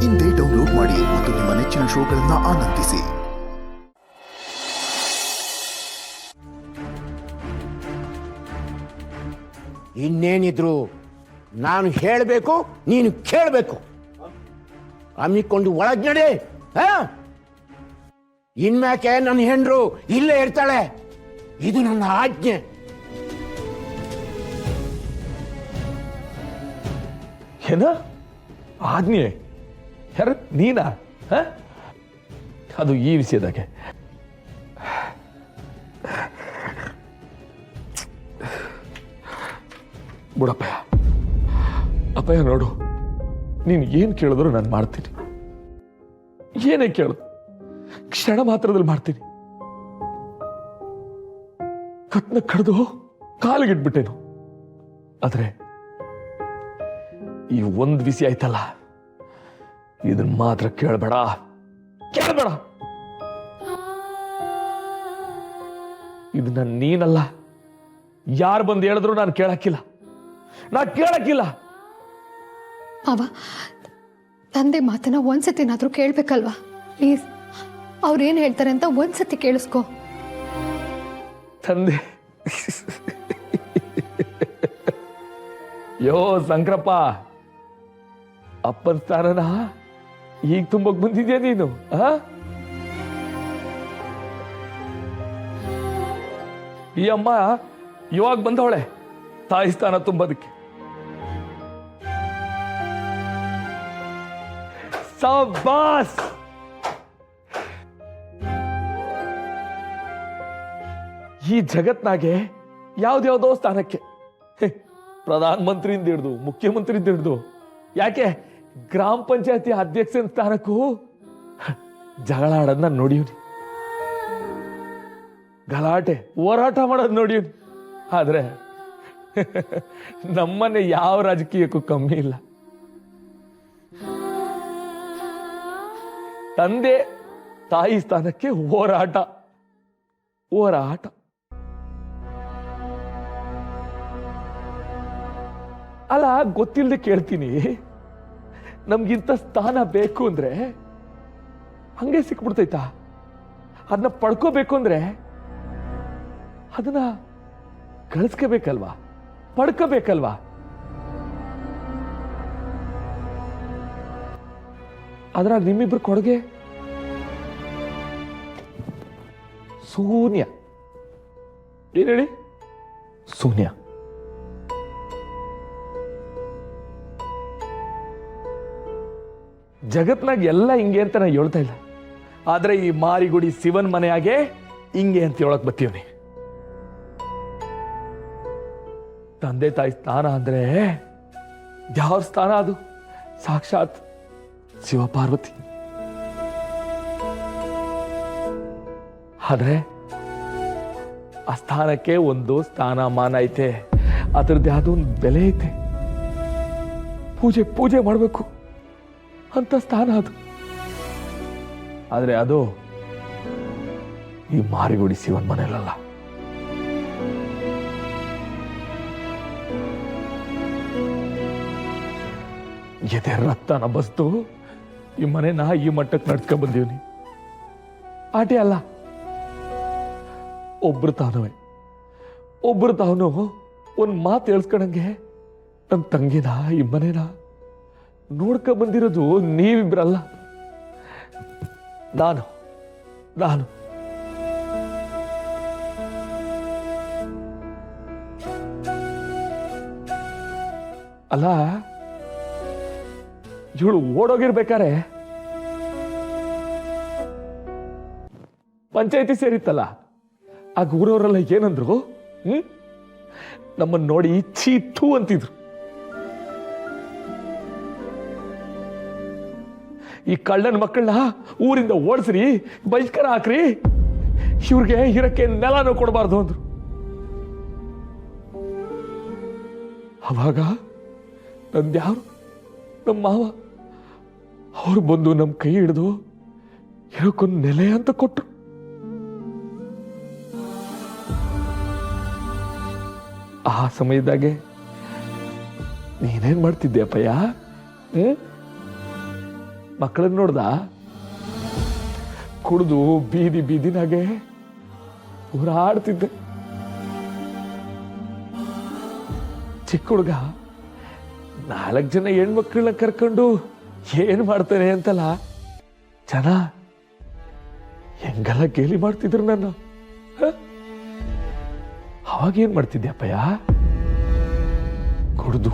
ಇಂದೇ ಡೌನ್ಲೋಡ್ ಮಾಡಿ ಮತ್ತು ನಿಮ್ಮ ನೆಚ್ಚಿನ ಶೋಗಳನ್ನು ಆನಂದಿಸಿ. ಇನ್ನೇನಿದ್ರು ನಾನು ಹೇಳಬೇಕು, ನೀನು ಕೇಳಬೇಕು. ಹಮ್ಮಿಕೊಂಡು ಒಳಗ್ ನಡೆ. ಇನ್ಮ್ಯಾಕೆ ನನ್ನ ಹೆಂಡ್ರು ಇಲ್ಲೇ ಇರ್ತಾಳೆ. ಇದು ನನ್ನ ಆಜ್ಞೆ. ಏನ ಆಜ್ಞೆ? ಯಾರು ನೀನಾ? ಅದು ಈ ವಿಷಯದಾಗೆ ಬಿಡಪ್ಪಯ್ಯ. ಅಪ್ಪಯ್ಯ ನೋಡು, ನೀನು ಏನು ಕೇಳಿದ್ರು ನಾನು ಮಾಡ್ತೀನಿ. ಏನೇ ಕೇಳು, ಕ್ಷಣ ಮಾತ್ರದಲ್ಲಿ ಮಾಡ್ತೀನಿ. ಕತ್ನ ಕಡ್ದು ಕಾಲಿಗಿಟ್ಬಿಟ್ಟೇನು. ಆದ್ರೆ ಈ ಒಂದು ವಿಷಯ ಆಯ್ತಲ್ಲ, ಇದನ್ನ ಮಾತ್ರ ಕೇಳಬೇಡ. ಇದನ್ನ ನೀನಲ್ಲ, ಯಾರು ಬಂದು ಹೇಳಿದ್ರು ನಾನು ಕೇಳಕ್ಕಿಲ್ಲ. ಮಾವ, ತಂದೆ ಮಾತನ್ನ ಒಂದ್ಸತಿನಾದ್ರೂ ಕೇಳ್ಬೇಕಲ್ವಾ? ಪ್ಲೀಸ್, ಅವ್ರೇನ್ ಹೇಳ್ತಾರೆ ಅಂತ ಒಂದ್ಸತಿ ಕೇಳಿಸ್ಕೊ. ತಂದೆ ಯೋ ಶಂಕರಪ್ಪ, ಅಪ್ಪನ ಸ್ಥಾನನ ಈಗ ತುಂಬಕ್ ಬಂದಿದ್ಯಾ ನೀನು? ಈ ಅಮ್ಮ ಇವಾಗ ಬಂದವಳೆ ತಾಯಿ ಸ್ಥಾನ ತುಂಬೋದಕ್ಕೆ. ಸಬಾಸ್! ಈ ಜಗತ್ನಾಗೆ ಯಾವ್ದ್ಯಾವ್ದೋ ಸ್ಥಾನಕ್ಕೆ, ಪ್ರಧಾನ ಮಂತ್ರಿಯಿಂದ ಹಿಡ್ದು ಮುಖ್ಯಮಂತ್ರಿಯಿಂದ ಹಿಡ್ದು, ಯಾಕೆ ಗ್ರಾಮ ಪಂಚಾಯತಿ ಅಧ್ಯಕ್ಷನ ಸ್ಥಾನಕ್ಕೂ ಜಗಳ ಆಡೋದನ್ನ ನೋಡಿವ್ನಿ, ಗಲಾಟೆ ಹೋರಾಟ ಮಾಡೋದು ನೋಡಿವ್ನಿ. ಆದ್ರೆ ನಮ್ಮನೆ ಯಾವ ರಾಜಕೀಯಕ್ಕೂ ಕಮ್ಮಿ ಇಲ್ಲ. ತಂದೆ ತಾಯಿ ಸ್ಥಾನಕ್ಕೆ ಹೋರಾಟ. ಅಲ್ಲ, ಗೊತ್ತಿಲ್ಲದೆ ಕೇಳ್ತೀನಿ, ನಮ್ಗಿಂತ ಸ್ಥಾನ ಬೇಕು ಅಂದ್ರೆ ಹಂಗೆ ಸಿಕ್ಬಿಡ್ತೈತಾ? ಅದನ್ನ ಪಡ್ಕೋಬೇಕು ಅಂದ್ರೆ ಅದನ್ನ ಗಳಿಸ್ಕೋಬೇಕಲ್ವಾ, ಪಡ್ಕೋಬೇಕಲ್ವಾ? ಅದ್ರ ನಿಮ್ಮಿಬ್ರು ಕೊಡುಗೆ ಶೂನ್ಯ. ಏನ್ ಹೇಳಿ? ಶೂನ್ಯ. ಜಗತ್ನಾಗ ಎಲ್ಲ ಹಿಂಗೆ ಅಂತ ನಾ ಹೇಳ್ತಾ ಇಲ್ಲ. ಆದ್ರೆ ಈ ಮಾರಿಗುಡಿ ಶಿವನ್ ಮನೆಯಾಗೆ ಹಿಂಗೆ ಅಂತ ಹೇಳಕ್ ಬತ್ತೀವ್ನಿ. ತಂದೆ ತಾಯಿ ಸ್ಥಾನ ಅಂದ್ರೆ ಯಾವ ಸ್ಥಾನ? ಅದು ಸಾಕ್ಷಾತ್ ಶಿವಪಾರ್ವತಿ. ಆದ್ರೆ ಆ ಸ್ಥಾನಕ್ಕೆ ಒಂದು ಸ್ಥಾನಮಾನ ಐತೆ, ಅದರದ್ದು ಯಾವುದೋ ಒಂದು ಬೆಲೆ ಐತೆ. ಪೂಜೆ ಮಾಡಬೇಕು ಅಂತ ಸ್ಥಾನ ಅದು. ಆದ್ರೆ ಅದು ಈ ಮಾರಿಗುಡಿ ಶಿವನ್ ಮನೆಯಲ್ಲ. ಎದೆ ರಕ್ತನ ಬಸ್ತು ಈ ಮನೆನ ಈ ಮಟ್ಟಕ್ಕೆ ನಡ್ಸ್ಕೊಂಡ್ ಬಂದೀವ್ನಿ. ಆಟೆ ಅಲ್ಲ, ಒಬ್ರು ತಾವನು ಒಂದ್ ಮಾತು ಹೇಳ್ಸ್ಕೊಂಡಂಗೆ ನನ್ನ ತಂಗಿನ ಈ ಮನೆನ ನೋಡ್ಕೊಂಡ್ ಬಂದಿರೋದು ನೀವಿಬ್ರಲ್ಲ, ನಾನು. ಅಲ್ಲ, ಇವಳು ಓಡೋಗಿರ್ಬೇಕಾರೆ ಪಂಚಾಯತಿ ಸೇರಿತ್ತಲ್ಲ, ಆ ಊರವರೆಲ್ಲ ಏನಂದ್ರು? ನಮ್ಮನ್ನ ನೋಡಿ ಚೀತು ಅಂತಿದ್ರು. ಈ ಕಳ್ಳನ ಮಕ್ಕಳನ್ನ ಊರಿಂದ ಓಡಿಸ್ರಿ, ಬಹಿಷ್ಕಾರ ಹಾಕ್ರಿ, ಇವ್ರಿಗೆ ಇರಕ್ಕೆ ನೆಲನೂ ಕೊಡಬಾರ್ದು ಅಂದ್ರು. ಅವಾಗ ನಂದ್ಯಾರು ನಮ್ಮ ಮಾವ ಅವ್ರು ಬಂದು ನಮ್ಮ ಕೈ ಹಿಡಿದು ಇರೋಕ್ಕೊಂದು ನೆಲೆ ಅಂತ ಕೊಟ್ರು. ಆ ಸಮಯದಾಗೆ ನೀನೇನ್ ಮಾಡ್ತಿದ್ದೆ ಅಪ್ಪಯ್ಯ? ಮಕ್ಕಳನ್ನ ನೋಡ್ದ ಕುಡಿದು ಬೀದಿ ಬೀದಿನಾಗೆ ಹೋರಾಡ್ತಿದ್ದೆ. ಚಿಕ್ಕ ಹುಡುಗ 4 ಜನ ಹೆಣ್ಮಕ್ಳನ್ನ ಕರ್ಕೊಂಡು ಏನ್ ಮಾಡ್ತಾನೆ ಅಂತಲ್ಲ ಜನ ಹೆಂಗೆಲ್ಲ ಗೇಲಿ ಮಾಡ್ತಿದ್ರು ನನ್ನ. ಅವಾಗ ಏನ್ ಮಾಡ್ತಿದ್ಯಪ್ಪಯ್ಯ? ಕುಡ್ದು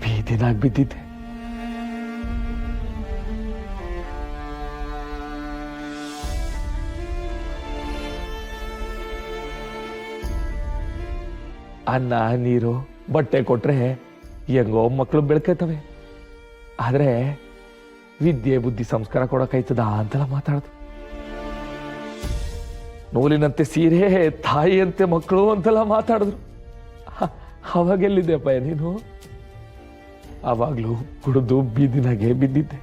ಬೀದಿನಾಗ್ ಬಿದ್ದಿದ್ದೆ. ಅನ್ನ ನೀರು ಬಟ್ಟೆ ಕೊಟ್ರೆ ಹೆಂಗೋ ಮಕ್ಕಳು ಬೆಳ್ಕೈತವೆ. ಆದ್ರೆ ವಿದ್ಯೆ ಬುದ್ಧಿ ಸಂಸ್ಕಾರ ಕೊಡಕ್ಕಾಯ್ತದ ಅಂತೆಲ್ಲ ಮಾತಾಡ್ದು. ನೂಲಿನಂತೆ ಸೀರೆ ತಾಯಿಯಂತೆ ಮಕ್ಕಳು ಅಂತೆಲ್ಲ ಮಾತಾಡಿದ್ರು. ಅವಾಗೆಲ್ಲಿದ್ದೆಪ್ಪ ನೀನು? ಅವಾಗ್ಲೂ ಕುಡಿದು ಬೀದಿನಾಗೆ ಬಿದ್ದಿದ್ದೆ.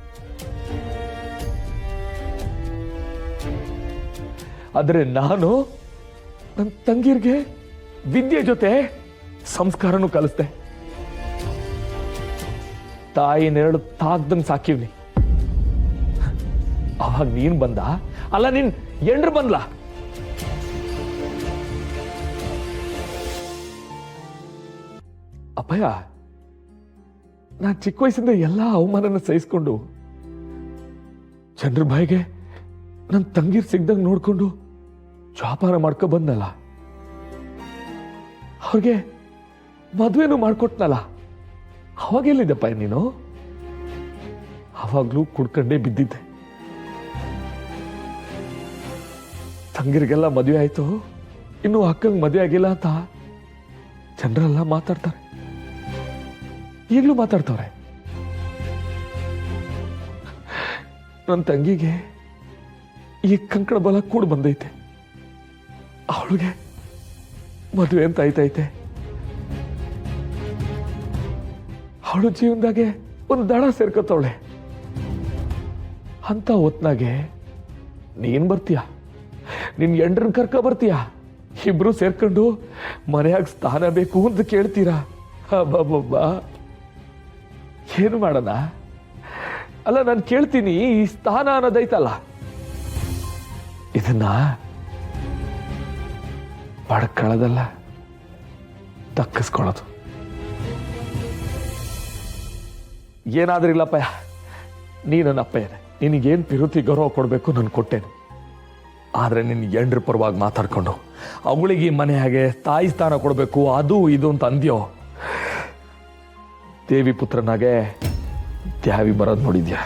ಆದ್ರೆ ನಾನು ನನ್ನ ತಂಗಿರ್ಗೆ ವಿದ್ಯೆ ಜೊತೆ ಸಂಸ್ಕಾರನೂ ಕಲಿಸ್ದೆ. ತಾಯಿ ನೆರಳು ತಾಗ್ದಂಗ್ ಸಾಕಿವ್ನಿ. ಅವಾಗ ನೀನ್ ಬಂದ, ಅಲ್ಲ ನೀನ್ ಎಂಡ್ರು ಬಂದ್ಲ. ಅಪ್ಪಯ್ಯ, ನಾನ್ ಚಿಕ್ಕ ವಯಸ್ಸಿಂದ ಎಲ್ಲಾ ಅವಮಾನನ ಸಹಿಸ್ಕೊಂಡು ಚಂದ್ರ ಬಾಯಿಗೆ ನನ್ ತಂಗಿರ್ ಸಿಗ್ದಂಗ್ ನೋಡ್ಕೊಂಡು ಜೋಪಾನ ಮಾಡ್ಕೊ ಬಂದಲ್ಲ. ಅವ್ರಿಗೆ ಮದುವೆನೂ ಮಾಡ್ಕೊಟ್ನಲ್ಲ. ಅವಾಗೆಲ್ಲಿದ್ದಪ್ಪ ನೀನು? ಅವಾಗ್ಲೂ ಕುಡ್ಕಂಡೇ ಬಿದ್ದಿದ್ದೆ. ತಂಗಿರಿಗೆಲ್ಲ ಮದುವೆ ಆಯ್ತು, ಇನ್ನು ಅಕ್ಕಂಗ್ ಮದುವೆ ಆಗಿಲ್ಲ ಅಂತ ಜನರೆಲ್ಲ ಮಾತಾಡ್ತಾರೆ. ಈಗಲೂ ಮಾತಾಡ್ತವ್ರೆ. ನನ್ನ ತಂಗಿಗೆ ಈ ಕಂಕಣ ಬಲ ಕೂಡ ಬಂದೈತೆ. ಅವಳಿಗೆ ಮದುವೆ ಅಂತ ಆಯ್ತೈತೆ. ಅವಳು ಜೀವನದಾಗೆ ಒಂದು ದಡ ಸೇರ್ಕೊತವಳೆ. ಅಂತ ಹೊತ್ನಾಗೆ ನೀನ್ ಬರ್ತೀಯ, ನಿನ್ ಎಂಡ್ರನ್ ಕರ್ಕ ಬರ್ತೀಯ. ಇಬ್ರು ಸೇರ್ಕೊಂಡು ಮನೆಯಾಗ ಸ್ಥಾನ ಬೇಕು ಅಂತ ಕೇಳ್ತೀರಾ? ಬಾಬಾ, ಏನು ಮಾಡೋಣ? ಅಲ್ಲ, ನಾನು ಕೇಳ್ತೀನಿ, ಈ ಸ್ಥಾನ ಅನ್ನೋದೈತಲ್ಲ, ಇದನ್ನ ಪಡ್ಕೊಳ್ಳೋದಲ್ಲ, ದಕ್ಕಿಸ್ಕೊಳ್ಳೋದು. ಏನಾದ್ರೂ ಇಲ್ಲಪ್ಪಯ್ಯ, ನೀ ನನ್ನ ಅಪ್ಪಯ್ಯನೆ. ನಿನಗೇನು ಪಿರುತಿ ಗೌರವ ಕೊಡಬೇಕು ನಾನು ಕೊಟ್ಟೇನೆ. ಆದ್ರೆ ನಿನ್ನ ಎಂಡ್ರ ಪರವಾಗಿ ಮಾತಾಡ್ಕೊಂಡು ಅವಳಿಗೆ ಮನೆ ಹಾಗೆ ತಾಯಿ ಸ್ಥಾನ ಕೊಡಬೇಕು, ಅದು ಇದು ಅಂತ ಅಂದ್ಯೋ. ದೇವಿ ಪುತ್ರನಾಗೆ ದ್ಯಾವಿ ಬರೋದು ನೋಡಿದ್ಯಾ?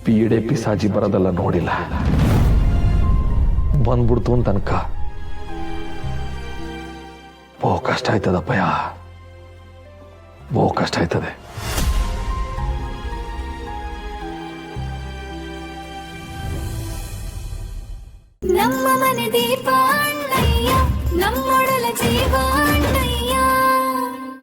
ಪೀಡೆ ಪಿಸಾಜಿ ಬರೋದೆಲ್ಲ ನೋಡಿಲ್ಲ. ಬಂದ್ಬಿಡ್ತು ಅಂತ ತನಕ ಬಹು ಕಷ್ಟ ಆಯ್ತದಪ್ಪಯ್ಯ, ಬಹು ಕಷ್ಟ ಆಯ್ತದೆ. ನಮ್ಮ ಮನೆ ದೀಪ ಅಣ್ಣಯ್ಯ, ನಮ್ಮೊಡಲ ಜೀವ